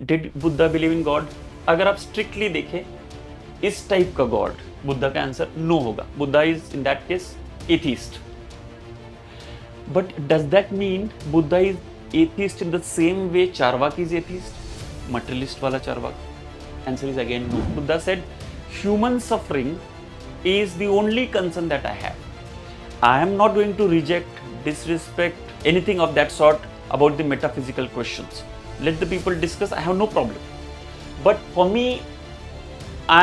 Did Buddha believe in God? अगर आप strictly देखें इस टाइप का गॉड, बुद्धा का आंसर नो होगा. Buddha is in that case atheist. But does that mean Buddha is atheist in the same way Charvak is atheist? Materialist wala Charvak? Answer is again no. Buddha said, human suffering is the only concern that I have. I am not going to reject, disrespect, anything of that sort about the metaphysical questions. Let the people discuss, I have no problem. But for me,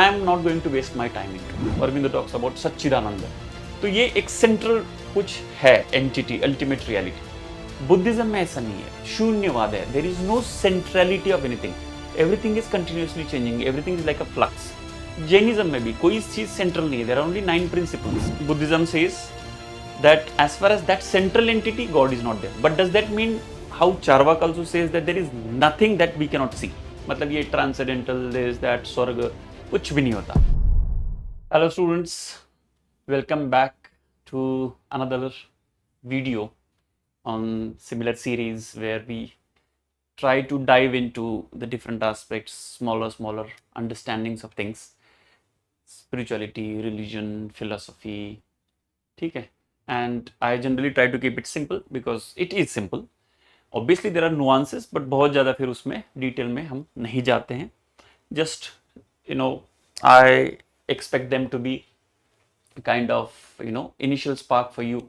I am not going to waste my time into. Aurobindo talks about Satchidananda. तो ये एक central कुछ है entity, ultimate reality. Buddhism में ऐसा नहीं है, शून्यवाद है. There is no centrality of anything. Everything is continuously changing, everything is like a flux. Jainism में भी कोई चीज सेंट्रल नहीं है. There are only 9 principles. Buddhism says that as far as that central entity god is not there. But does that mean how Charvaka also says that there is nothing that we can not see? मतलब ये transcendental, this that, स्वर्ग, कुछ भी नहीं होता. Hello students, welcome back to another video on similar series where we try to dive into the different aspects, smaller understandings of things, spirituality, religion, philosophy. ठीक है? And I generally try to keep it simple because it is simple. Obviously there are nuances, but बहुत ज़्यादा फिर उसमें detail में हम नहीं जाते हैं. Just I expect them to be kind of initial spark for you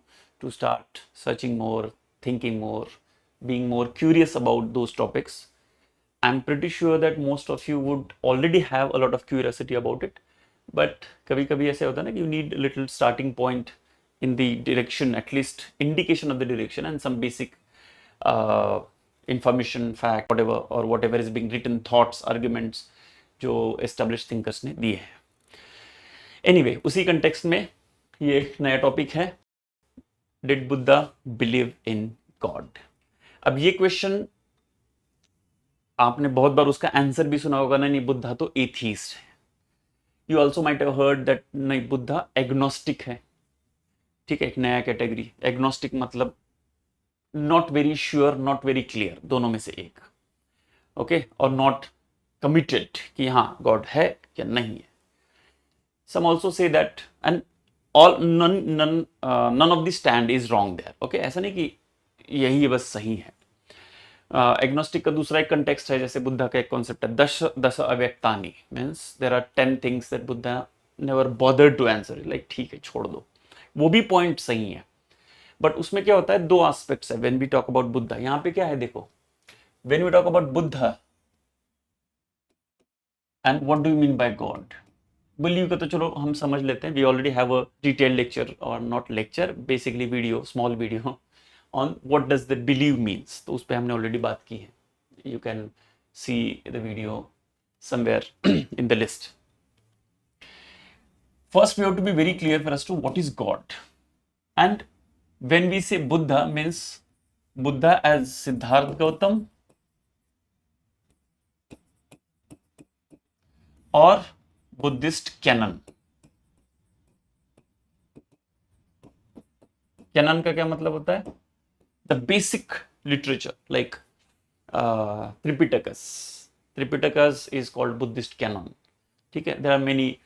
to start searching more, thinking more, being more curious about those topics. I'm pretty sure that most of you would already have a lot of curiosity about it, but कभी कभी ऐसे होता है ना कि you need a little starting point in the direction, at least indication of the direction and some basic information, fact, whatever is being written, thoughts, arguments जो established thinkers ने दिए हैं. एनीवे, उसी कंटेक्स्ट में ये एक नया टॉपिक है, did Buddha believe in God. अब ये क्वेश्चन आपने बहुत बार उसका आंसर भी सुना होगा. नहीं, बुद्धा तो एथीस्ट है. You also might have heard that नहीं, बुद्धा एग्नोस्टिक है. ठीक है, एक नया कैटेगरी. एग्नोस्टिक मतलब not very sure, not very clear, दोनों में से एक. ओके, और नॉट कमिटेड कि हाँ गॉड है या नहीं है. Some also say that, and none of the stand is wrong there. Okay, ऐसा नहीं कि यही बस सही है. एग्नोस्टिक का दूसरा एक कंटेक्स्ट है, जैसे बुद्धा का एक कॉन्सेप्ट है दश अव्यक्तानि, means there are 10 things that Buddha never bothered to answer. Like ठीक है, छोड़ दो. वो भी पॉइंट सही है, बट उसमें क्या होता है, 2 एस्पेक्ट्स है when we talk about Buddha. यहाँ पे क्या है देखो, when we talk about Buddha and what do you mean by god. Believe का तो चलो हम समझ लेते हैं. We already have a detailed lecture, or not lecture, basically video, small video on what does the believe means. तो उस पर हमने ऑलरेडी बात की है. You can see the video somewhere in the list. First we have to be very clear for us to what is god. And when we say Buddha means Buddha as Siddhartha Gautam or Buddhist canon. Canon का क्या मतलब होता है? The basic literature, like Tripitakas. Tripitakas is called Buddhist canon. ठीक है, there are many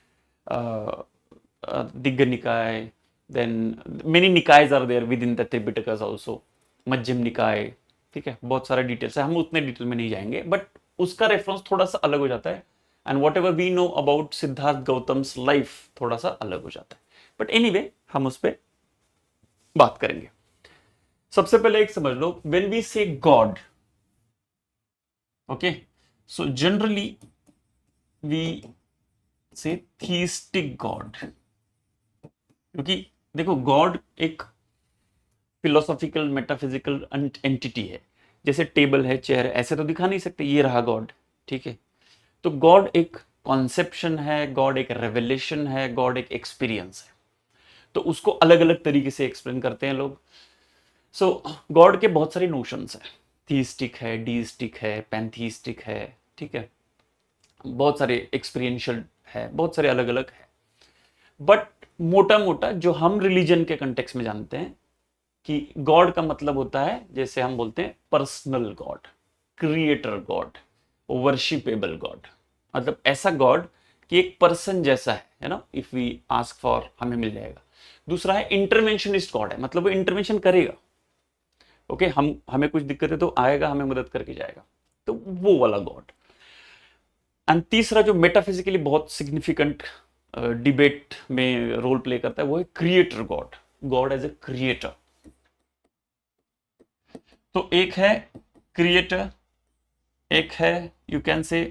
Digha Nikaya, then many Nikayas are there within the Tripitakas also. Majjhima Nikaya. ठीक है, बहुत सारा डिटेल्स है, हम उतने डिटेल में नहीं जाएंगे, बट उसका रेफरेंस थोड़ा सा अलग हो जाता है. And whatever we know about Siddhartha Gautam's life थोड़ा सा अलग हो जाता है. बट एनीवे, हम उस पर बात करेंगे. सबसे पहले एक समझ लो, when we say God, okay, so generally we say theistic God. क्योंकि देखो, गॉड एक फिलोसॉफिकल, मेटाफिजिकल एंटिटी है. जैसे टेबल है, चेयर है, ऐसे तो दिखा नहीं सकते ये रहा गॉड. ठीक है, तो गॉड एक कॉन्सेप्शन है, गॉड एक रेवलेशन है, गॉड एक एक्सपीरियंस है. तो उसको अलग अलग तरीके से एक्सप्लेन करते हैं लोग. सो गॉड के बहुत सारे नोशंस हैं. थीस्टिक है, डीस्टिक है, पैंथीस्टिक है. ठीक है, बहुत सारे एक्सपीरियंशियल है, बहुत सारे अलग अलग है. बट मोटा मोटा जो हम रिलीजन के कंटेक्स्ट में जानते हैं कि गॉड का मतलब होता है, जैसे हम बोलते हैं personal God, creator God. Worshipable God, मतलब ऐसा गॉड कि एक पर्सन जैसा है ना, इफ वी आस्क फॉर हमें मिल जाएगा। दूसरा है इंटरवेंशनिस्ट गॉड है, मतलब वो इंटरवेंशन करेगा। ओके, हम हमें कुछ दिक्कत है तो आएगा, हमें मदद करके जाएगा, तो वो वाला गॉड। एंड तीसरा जो मेटाफिजिकली बहुत सिग्निफिकेंट डिबेट में रोल प्ले करता है वो है creator God, God as a creator. तो एक है क्रिएटर, एक है you can say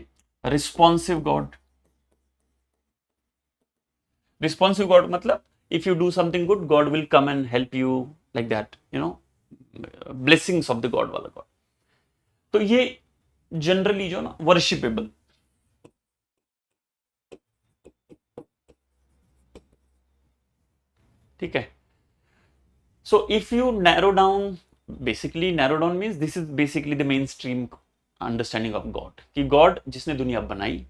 responsive God. Responsive God मतलब if you do something good God will come and help you, like that, you know, blessings of the God वाला God. तो ये generally जो ना वर्शिपेबल। ठीक है, so if you narrow down, basically narrow down means this is basically the main stream understanding of God, कि God जिसने दुनिया बनाई,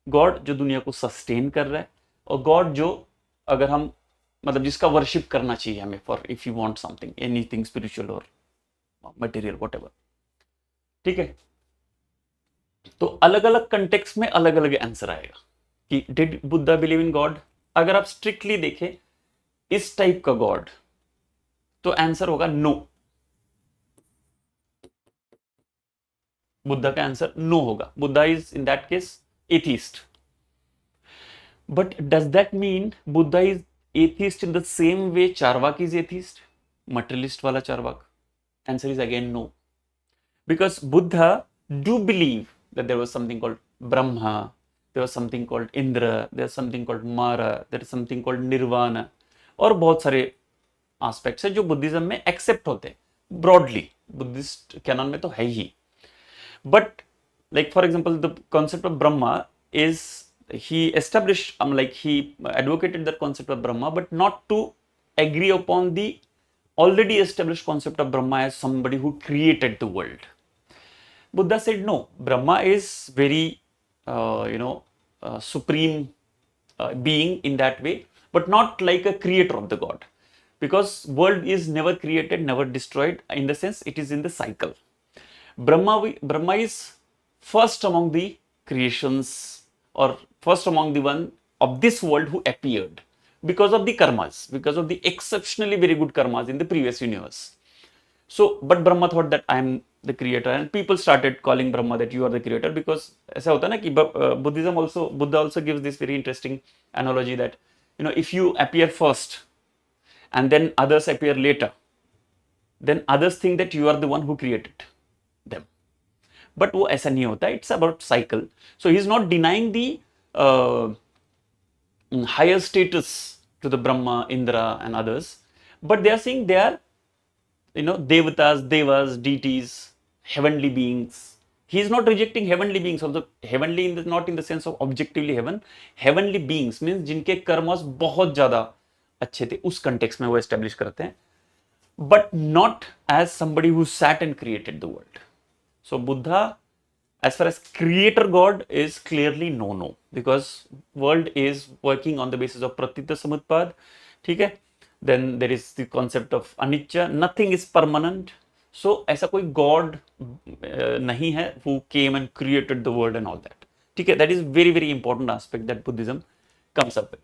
गॉड जो दुनिया को सस्टेन कर रहा है, और गॉड जो अगर हम मतलब जिसका वर्शिप करना चाहिए हमें, for if you want something anything spiritual और मटेरियल व्हाटएवर। ठीक है, तो अलग अलग कंटेक्स्ट में अलग अलग आंसर आएगा कि did Buddha believe in God. अगर आप स्ट्रिक्टली देखें इस टाइप का गॉड, तो आंसर होगा नो। बुद्धा का आंसर नो होगा, Buddha is in that case atheist. But does that mean Buddha is atheist in the same way Charvaka is atheist, materialist वाला Charvaka? Answer is again no, because Buddha do believe that there was something called Brahma, there was something called Indra, there was something called Mara, there is something called Nirvana, और बहुत सारे aspects है जो Buddhism में accept होते हैं broadly, Buddhist cannon में तो है ही। But like for example the concept of Brahma is, he established like he advocated the concept of Brahma, but not to agree upon the already established concept of Brahma as somebody who created the world. Buddha said no, Brahma is very supreme being in that way, but not like a creator of the god, because world is never created, never destroyed, in the sense it is in the cycle. Brahma is first among the creations, or first among the one of this world who appeared because of the karmas, because of the exceptionally very good karmas in the previous universe. So but Brahma thought that I am the creator, and people started calling Brahma that you are the creator, because ऐसा होता है ना कि Buddha also gives this very interesting analogy that, you know, if you appear first and then others appear later, then others think that you are the one who created them. But वो ऐसा नहीं होता, it's about cycle. So he is not denying the higher status to the Brahma, Indra and others, but they are saying they are, you know, devatas, devas, deities, heavenly beings. He is not rejecting heavenly beings also. Heavenly in the, not in the sense of objectively heaven. Heavenly beings means जिनके karmas बहुत ज्यादा अच्छे थे, उस context में वो establish करते हैं, but not as somebody who sat and created the world. So Buddha, as far as creator God, is clearly no, because world is working on the basis of pratitya samutpad. ठीक है, then there is the concept of anicca, nothing is permanent. So ऐसा कोई God नहीं है who came and created the world and all that. ठीक है, that is very very important aspect that Buddhism comes up with.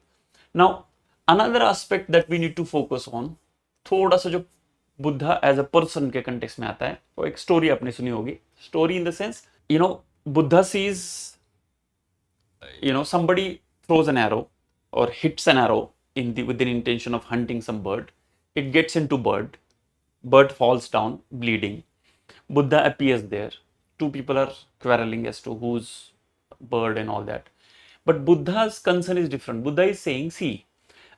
Now another aspect that we need to focus on, थोड़ा सा जो Buddha as a person के context में आता है, वो एक स्टोरी आपने सुनी होगी। Story in the sense, you know, Buddha sees, you know, somebody throws an arrow or hits an arrow with the intention of hunting some bird. It gets into bird falls down bleeding. Buddha appears there. Two people are quarreling as to whose bird and all that. But Buddha's concern is different. Buddha is saying, see,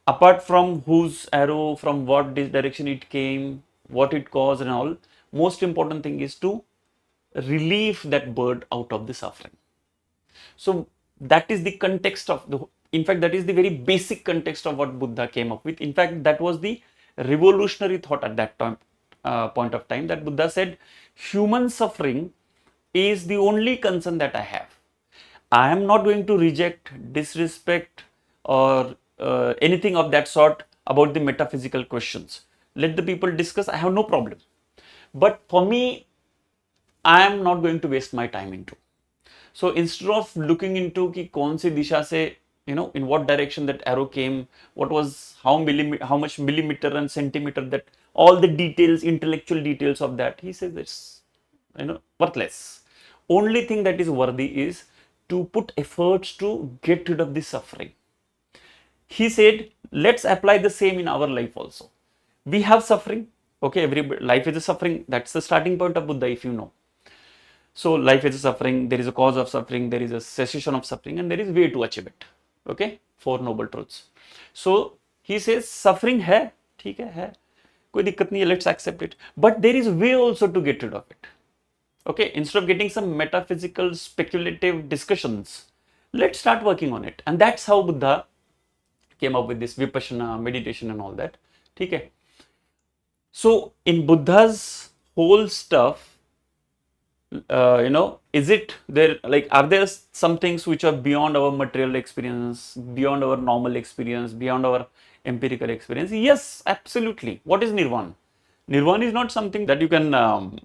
apart from whose arrow, from what direction it came, what it caused and all, most important thing is to relieve that bird out of the suffering. So that is the context of the, in fact that is the very basic context of what Buddha came up with. In fact that was the revolutionary thought at that time, point of time, that Buddha said human suffering is the only concern that I have. I am not going to reject, disrespect or anything of that sort about the metaphysical questions. Let the people discuss, I have no problem. But for me, I am not going to waste my time into. So instead of looking into कि कौन सी दिशा से, you know, in what direction that arrow came, what was how much millimeter and centimeter, that all the details, intellectual details of that, he says it's, you know, worthless. Only thing that is worthy is to put efforts to get rid of the suffering. He said, let's apply the same in our life also. We have suffering. Okay, every life is a suffering. That's the starting point of Buddha, if you know. So life is a suffering, there is a cause of suffering, there is a cessation of suffering, and there is way to achieve it. Okay, four noble truths. So he says suffering है, ठीक है, कोई दिक्कत नहीं है, let's accept it. But there is way also to get rid of it. Okay, instead of getting some metaphysical speculative discussions, let's start working on it. And that's how Buddha came up with this vipassana meditation and all that. ठीक है. So in Buddha's whole stuff, you know, is it there, like, are there some things which are beyond our material experience, beyond our normal experience, beyond our empirical experience? Yes, absolutely. What is nirvana? Nirvana is not something that you can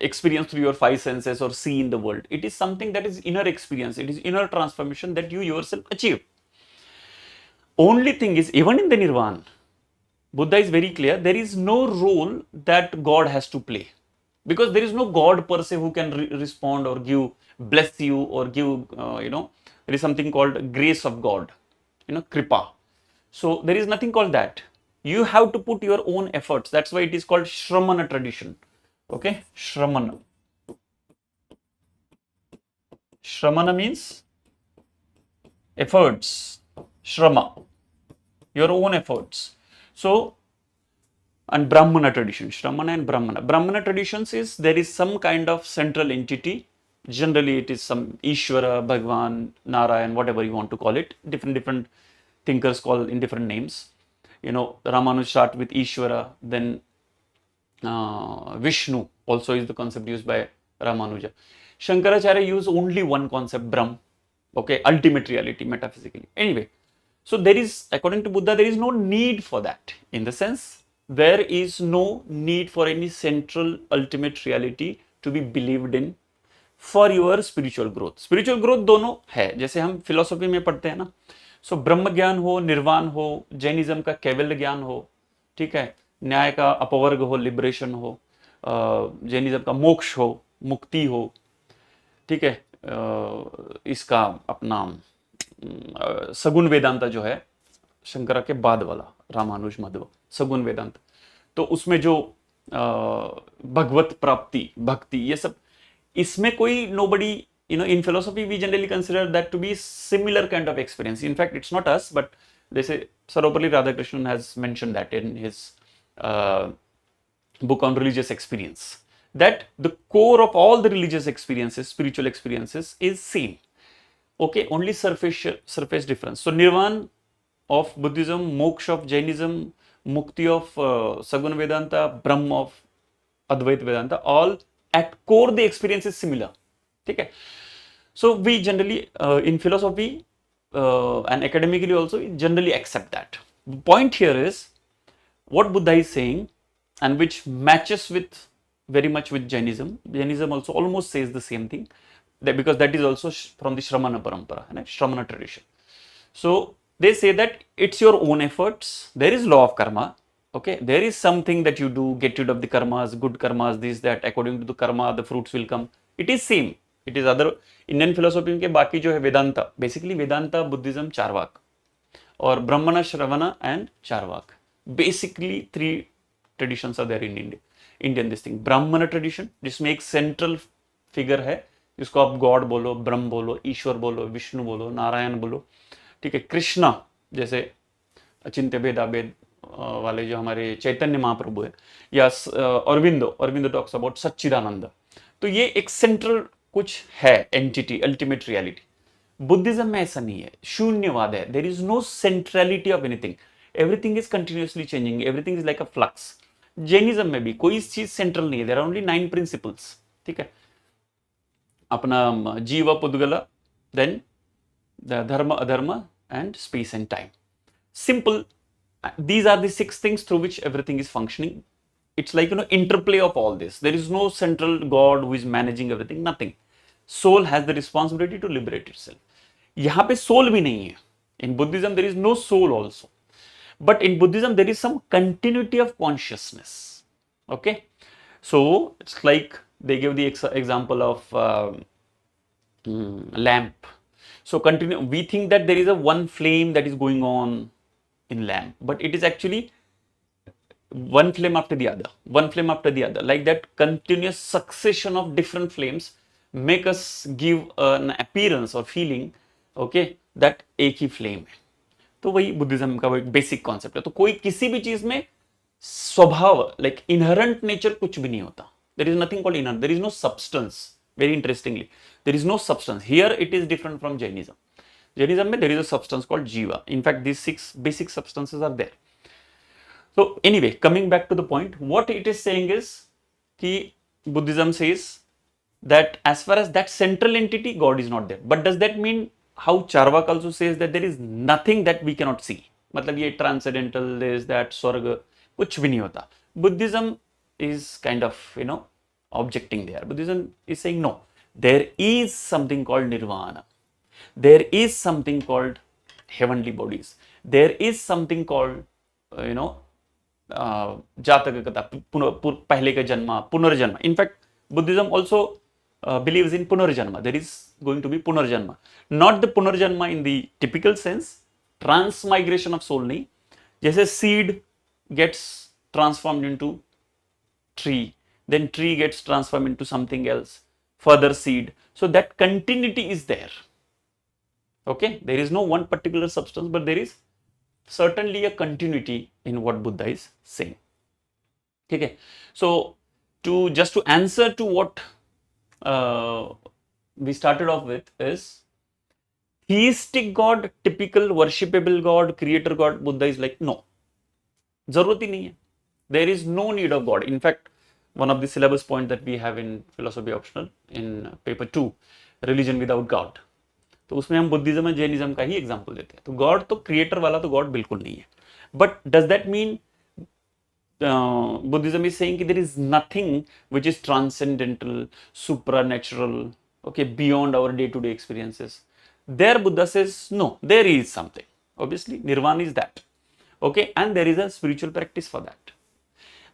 experience through your five senses or see in the world. It is something that is inner experience. It is inner transformation that you yourself achieve. Only thing is, even in the nirvana, Buddha is very clear, there is no role that God has to play. Because there is no God per se who can respond or give, bless you or give, you know, there is something called grace of God, you know, kripa. So there is nothing called that. You have to put your own efforts. That's why it is called Shramana tradition. Okay, Shramana. Shramana means efforts. Shrama, your own efforts. So, and Brahmana tradition, Shramana and Brahmana. Brahmana traditions is there is some kind of central entity. Generally, it is some Ishvara, Bhagwan, Narayan, whatever you want to call it. Different thinkers call in different names. You know, Ramanuja start with Ishvara, then Vishnu also is the concept used by Ramanuja. Shankaracharya use only one concept, Brahm. Okay, ultimate reality, metaphysically. Anyway, so there is, according to Buddha, there is no need for that. In the sense, there is no need for any central ultimate reality to be believed in for your spiritual growth. Spiritual growth दोनों है, जैसे हम philosophy में पढ़ते हैं ना. सो ब्रह्म ज्ञान हो, निर्वाण हो, जैनिज्म का कैवल्य ज्ञान हो, ठीक है, न्याय का अपवर्ग हो, लिबरेशन हो, जैनिज्म का मोक्ष हो, मुक्ति हो, ठीक है, इसका अपना सगुण वेदांता जो है शंकरा के बाद वाला, रामानुज मध्व सगुण वेदांत, तो उसमें जो भगवत प्राप्ति, भक्ति, ये सब, इसमें कोई nobody, you know, in philosophy we generally consider that to be similar kind of experience. In fact, it's not us, but they say Sarvapalli Radhakrishnan has mentioned that in his book on religious experience, that the core of all the religious experiences, spiritual experiences, is same. Okay, only surface difference. So nirvana of Buddhism, moksha of Jainism, mukti of Saguna Vedanta, Brahma of Advaita Vedanta, all at core the experience is similar. Okay, so we generally in philosophy and academically also generally accept that. The point here is what Buddha is saying, and which matches with very much with Jainism. Jainism also almost says the same thing, that because that is also from the Shramana Parampara, Shramana tradition. So they say that it's your own efforts. There is law of karma. Okay, there is something that you do, get rid of the karmas, good karmas, this, that. According to the karma, the fruits will come. It is same. It is other Indian philosophy के बाकी जो है Vedanta. Basically Vedanta, Buddhism, Charvak, or Brahmana, Shravana and Charvak. Basically three traditions are there in India. Indian this thing. Brahmana tradition, जिसमें एक central figure है, जिसको आप God बोलो, ब्रह्म बोलो, ईश्वर बोलो, विष्णु बोलो, नारायण बोलो, ठीक है. कृष्णा जैसे अचिंत्य भेदाभेद वाले जो हमारे चैतन्य महाप्रभु है, या अरविंदो टॉक्स अबाउट सच्चिदानंद. तो ये एक सेंट्रल कुछ है एंटिटी, अल्टीमेट रियलिटी. बुद्धिज्म में ऐसा नहीं है, शून्यवाद है. There is no centrality of anything. Everything is continuously changing, everything is like a flux. Jainism में भी कोई चीज सेंट्रल नहीं है. There are only 9 principles. ठीक है, अपना जीव पुद्गल, then the dharma adharma and space and time. Simple. These are the 6 things through which everything is functioning. It's like, you know, interplay of all this. There is no central God who is managing everything, nothing. soul has the responsibility to liberate itself. यहाँ पे soul भी नहीं है. In Buddhism there is no soul also, but in Buddhism there is some continuity of consciousness. Okay, so it's like they give the example of lamp. So continue, we think that there is a one flame that is going on in lamp, but it is actually one flame after the other, one flame after the other, like that continuous succession of different flames make us give an appearance or feeling, okay, that एक ही flame है. तो वही Buddhism का वो एक basic concept है. तो कोई किसी भी चीज में स्वभाव, लाइक इनहेरेंट नेचर कुछ भी नहीं होता. There is nothing called inherent, there is no substance. Very interestingly, there is no substance. Here it is different from Jainism. Jainism में there is a substance called jiva. In fact this 6 basic substances are there. So anyway, coming back to the point, what it is saying is कि Buddhism says that as far as that central entity, God is not there. But does that mean how Charvak also says that there is nothing that we cannot see? मतलब ये transcendental, this, that, स्वर्ग, कुछ भी नहीं होता. Buddhism is kind of, objecting there. Buddhism is saying no, there is something called nirvana. There is something called heavenly bodies. There is something called, जातक कथा, पहले का जन्म, पुनर्जन्म. In fact Buddhism also believes in punarjanma. There is going to be punarjanma, not the punarjanma in the typical sense, transmigration of soul नहीं. जैसे seed gets transformed into tree, then tree gets transformed into something else, further seed. So that continuity is there. Okay, there is no one particular substance, but there is certainly a continuity in what Buddha is saying. Okay, so to answer to what we started off with is theistic God, typical worshipable God, creator God. Buddha is like no, जरूरत ही नहीं है. There is no need of God. In fact, one of the syllabus point that we have in philosophy optional in paper 2, religion without God, तो उसमें हम Buddhism और Jainism का ही example देते हैं. तो गॉड तो क्रिएटर वाला तो गॉड बिल्कुल नहीं है. But does that mean Buddhism is saying कि there is nothing which is transcendental, supernatural, okay, beyond our day to day experiences? There Buddha says no, there is something. Obviously nirvana is that, okay, and there is a spiritual practice for that.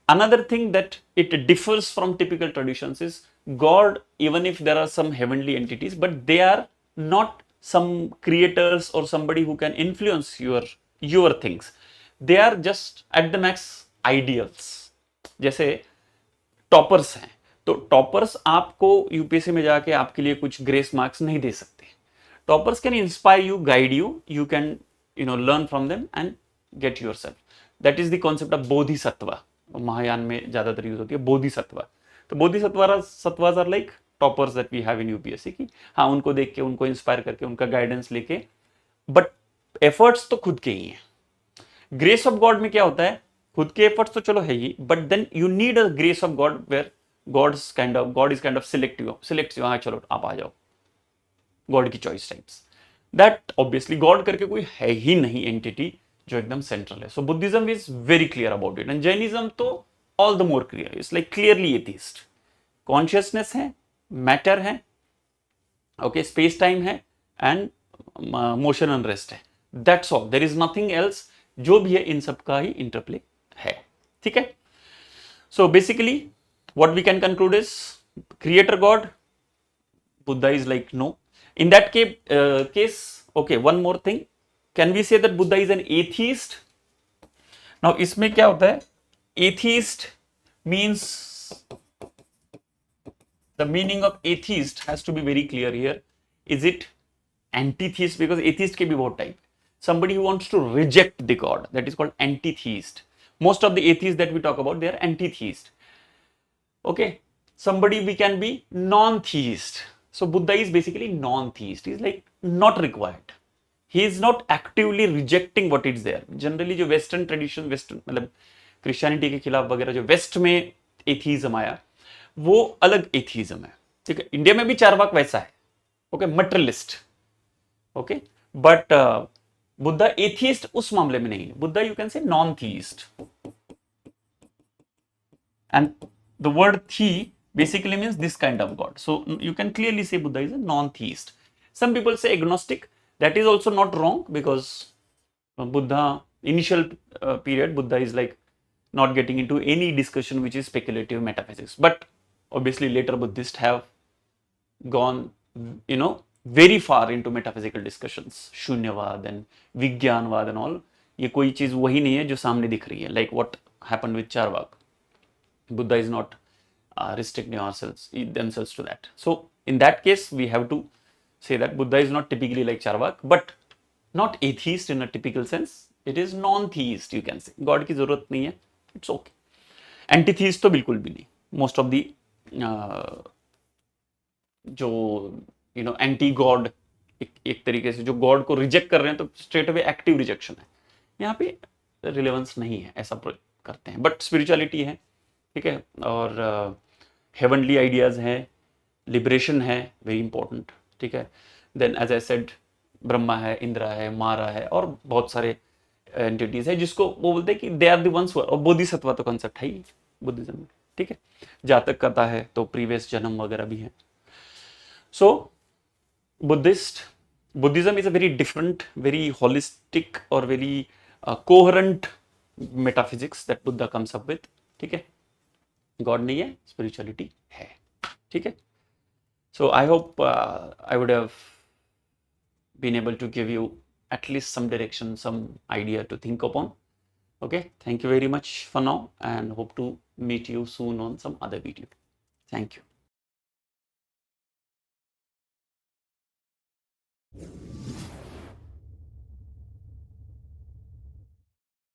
Another thing that it differs from typical traditions is God, even if there are some heavenly entities, but they are not some creators or somebody who can influence your things. They are just at the max ideals. जैसे toppers हैं, तो toppers आपको UPSC में जाके आपके लिए कुछ grace marks नहीं दे सकते. Toppers can inspire you, guide you, you can learn from them and get yourself. That is the concept of bodhisattva. Mahayana में ज्यादातर यूज होती है बोधिसत्व. तो bodhisattvas are like toppers that we have in UPSC की. हाँ, उनको देख के, उनको इंस्पायर करके, उनका गाइडेंस लेके, बट एफर्ट्स तो खुद के ही हैं. ग्रेस ऑफ गॉड में क्या होता है, खुद के एफर्ट्स तो चलो है ही, but then you need a grace of God where God is kind of select you. हाँ चलो आप आ जाओ, गॉड की choice types. That obviously God करके कोई है ही नहीं एंटिटी जो एकदम सेंट्रल है. So Buddhism is very clear about it, and Jainism तो all the more clear. It's like clearly atheist. Consciousness है, मैटर है, ओके, स्पेस टाइम है, एंड मोशन एंड रेस्ट है. That's all, there is nothing else. जो भी है इन सब का ही इंटरप्ले है. ठीक है. So basically what we can conclude is creator God, Buddha is like no. In that case, okay, one more thing, can we say that Buddha is an atheist? Now इसमें क्या होता है, atheist means, the meaning of atheist has to be very clear here. Is it anti-theist? Because atheist के भी बहुत type. Somebody who wants to reject the God, that is called anti-theist. Most of the atheists that we talk about, they are anti-theist. Okay, somebody we can be non-theist. So Buddha is basically non-theist. He's like not required. He is not actively rejecting what is there. Generally जो western tradition, western मतलब Christianity के खिलाफ वगैरह जो waste में atheism आया, वो अलग एथीज्म है. ठीक है, इंडिया में भी चारवाक वैसा है, okay, materialist, okay, but Buddha atheist उस मामले में नहीं है. बुद्धा यू कैन से non theist, and the word थी Basically means this kind of God. So you can clearly say Buddha is a non-theist. Some people say agnostic. That is also not wrong, because Buddha, initial period, Buddha is like not getting into any discussion which is speculative metaphysics. But obviously later Buddhists have gone, very far into metaphysical discussions, शून्यवाद and विज्ञानवाद and all. ये कोई चीज वही नहीं है जो सामने दिख रही है. Like what happened with Charvak. Buddha is not restricting themselves to that. So in that case, we have to say that Buddha is not typically like Charvak, but not atheist in a typical sense. It is non-theist, you can say. God की जरूरत नहीं है. It's okay. Anti-theist तो बिल्कुल भी नहीं. Most of the जो anti God, एक तरीके से जो गॉड को रिजेक्ट कर रहे हैं, तो स्ट्रेट अवे एक्टिव रिजेक्शन है. यहाँ पे रिलेवेंस नहीं है, ऐसा करते हैं. बट स्पिरिचुअलिटी है, ठीक है, और हेवनली आइडियाज है, लिबरेशन है, वेरी इंपॉर्टेंट, ठीक है. Then as I said, Brahma है, इंद्रा है, मारा है, और बहुत सारे एंटिटीज है जिसको वो बोलते हैं कि दे आर द वंस, और बोधिसत्व तो कॉन्सेप्ट है ही बुद्धिज्म में, ठीक है. जातक कथा है तो प्रीवियस जन्म वगैरह भी है. So, Buddhism is a very different, very holistic or very coherent metaphysics that Buddha comes up with. ठीक है, God नहीं है, spirituality है. ठीक है. So I hope I would have been able to give you at least some direction, some idea to think upon. Okay, thank you very much for now, and hope to meet you soon on some other video. Thank you.